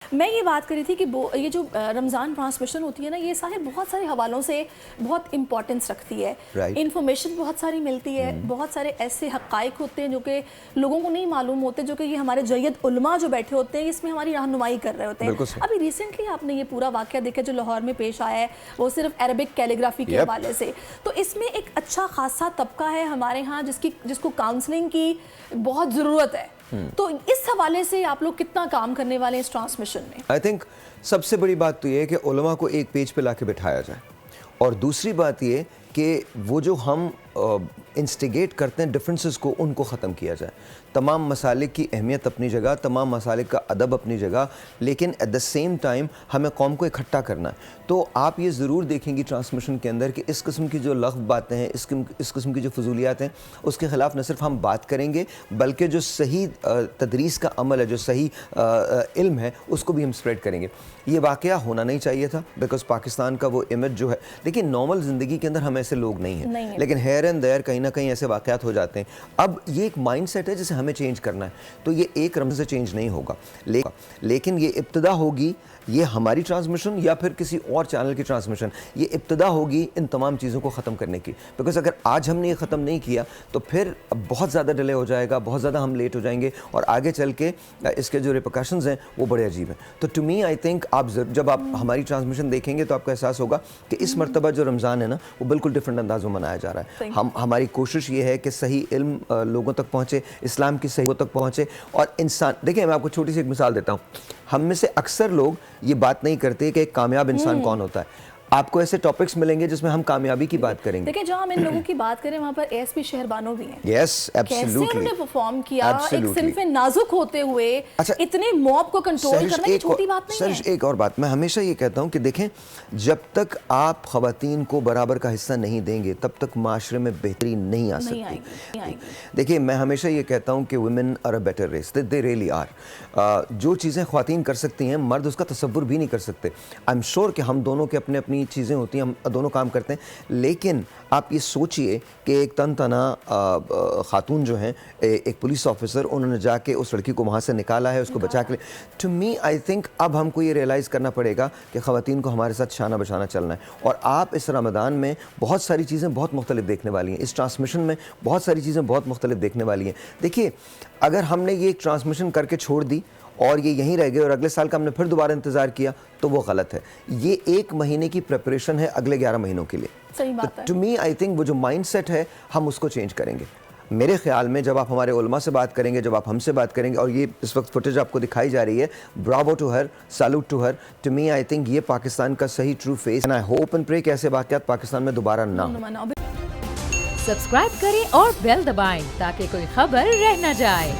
میں یہ بات کر رہی تھی کہ یہ جو رمضان ٹرانسمیشن ہوتی ہے نا، یہ بہت سارے حوالوں سے بہت امپورٹنس رکھتی ہے. انفارمیشن بہت ساری ملتی ہے، بہت سارے ایسے حقائق ہوتے ہیں جو کہ لوگوں کو نہیں معلوم ہوتے، جو کہ یہ ہمارے جید علماء جو بیٹھے ہوتے ہیں اس میں ہماری رہنمائی کر رہے ہوتے ہیں. ابھی ریسنٹلی آپ نے یہ پورا واقعہ دیکھا جو لاہور میں پیش آیا ہے، وہ صرف عربک کیلیگرافی کے حوالے سے. تو اس میں ایک اچھا خاصا طبقہ ہے ہمارے ہاں جس کو کاؤنسلنگ کی بہت ضرورت ہے. تو اس حوالے سے آپ لوگ کتنا کام کرنے والے ہیں اس ٹرانسمیشن میں؟ آئی تھنک سب سے بڑی بات تو یہ ہے کہ علماء کو ایک پیج پہ لا کے بٹھایا جائے، اور دوسری بات یہ کہ وہ جو ہم انسٹیگیٹ کرتے ہیں ڈفرینسز کو، ان کو ختم کیا جائے. تمام مسالک کی اہمیت اپنی جگہ، تمام مسالک کا ادب اپنی جگہ، لیکن ایٹ دا سیم ٹائم ہمیں قوم کو اکٹھا کرنا ہے. تو آپ یہ ضرور دیکھیں گی ٹرانسمیشن کے اندر کہ اس قسم کی جو لغو باتیں ہیں، اس قسم کی جو فضولیات ہیں، اس کے خلاف نہ صرف ہم بات کریں گے بلکہ جو صحیح تدریس کا عمل ہے، جو صحیح علم ہے، اس کو بھی ہم اسپریڈ کریں گے. یہ واقعہ ہونا نہیں چاہیے تھا، بیکاز پاکستان کا وہ امیج جو ہے، لیکن نارمل زندگی کے اندر ہم ایسے لوگ نہیں ہیں، لیکن ہیئر اینڈ دیئر کہیں نہ کہیں ایسے واقعات ہو جاتے ہیں. اب یہ ایک مائنڈ سیٹ ہے جسے ہمیں چینج کرنا ہے. تو یہ ایک رمضان سے چینج نہیں ہوگا، لیکن یہ ابتدا ہوگی، یہ ہماری ٹرانسمیشن یا پھر کسی اور چینل کی ٹرانسمیشن، یہ ابتدا ہوگی ان تمام چیزوں کو ختم کرنے کی. بیکاز اگر آج ہم نے یہ ختم نہیں کیا تو پھر بہت زیادہ ڈیلے ہو جائے گا، بہت زیادہ ہم لیٹ ہو جائیں گے، اور آگے چل کے اس کے جو ریپرکشنز ہیں وہ بڑے عجیب ہیں. تو ٹو می آئی تھنک جب آپ ہماری ٹرانسمیشن دیکھیں گے تو آپ کو احساس ہوگا کہ اس مرتبہ جو رمضان ہے نا، وہ بالکل ڈفرینٹ انداز میں منایا جا رہا ہے. ہماری کوشش یہ ہے کہ صحیح علم لوگوں تک پہنچے، اسلام کی صحیح تک پہنچے. اور انسان دیکھیں، میں آپ کو چھوٹی سی ایک مثال دیتا ہوں. ہم میں سے اکثر لوگ یہ بات نہیں کرتے کہ ایک کامیاب انسان کون ہوتا ہے. آپ کو ایسے ٹاپکس ملیں گے جس میں ہم کامیابی کی بات کریں گے. دیکھیں، جہاں ہم ان لوگوں کی بات کریں وہاں پر اے ایس پی شہر بانو بھی ہیں. یس، کیسے انہوں نے پرفارم کیا، ایک صنف نازک ہوتے ہوئے اتنے موب کو کنٹرول کرنا، یہ چھوٹی بات نہیں ہے. سرش، ایک اور بات میں ہمیشہ یہ کہتا ہوں کہ دیکھیں، جب تک آپ خواتین کو برابر کا حصہ نہیں دیں گے تب تک معاشرے میں بہتری نہیں آ سکتی. دیکھیں، میں ہمیشہ یہ کہتا ہوں کہ women are a better race, they really are. جو چیزیں خواتین کر سکتی ہیں مرد اس کا تصور بھی نہیں کر سکتے. آئی ایم شیور کہ ہم دونوں کے اپنے اپنی چیزیں ہوتی ہیں، ہم دونوں کام کرتے ہیں، لیکن آپ یہ سوچئے کہ ایک تن تنہا خاتون جو ہیں، ایک پولیس آفیسر، انہوں نے جا کے اس لڑکی کو وہاں سے نکالا ہے، اس کو بچا کے. ٹو می آئی تھنک اب ہم کو یہ ریئلائز کرنا پڑے گا کہ خواتین کو ہمارے ساتھ شانہ بشانہ چلنا ہے. اور آپ اس رمضان میں بہت ساری چیزیں بہت مختلف دیکھنے والی ہیں، اس ٹرانسمیشن میں بہت ساری چیزیں بہت مختلف دیکھنے والی ہیں. دیکھیے، اگر ہم نے یہ ایک ٹرانسمیشن کر کے چھوڑ دی اور یہ یہیں رہ گئے اور اگلے سال کا ہم نے پھر دوبارہ انتظار کیا تو وہ غلط ہے. یہ 1 مہینے کی پریپریشن ہے اگلے 11 مہینوں کے لیے. صحیح بات ہے. ٹو می آئی تھنک وہ جو مائنڈ سیٹ ہے ہم اس کو چینج کریں گے. میرے خیال میں جب آپ ہمارے علماء سے بات کریں گے، جب آپ ہم سے بات کریں گے، اور یہ اس وقت فوٹیج آپ کو دکھائی جا رہی ہے، bravo to her, salute to her. To me I think یہ پاکستان کا صحیح true face. And I hope and pray کہ ایسے واقعات پاکستان میں دوبارہ نہ ہوں. سبسکرائب کریں اور بیل دبائیں تاکہ کوئی خبر رہ نہ جائے.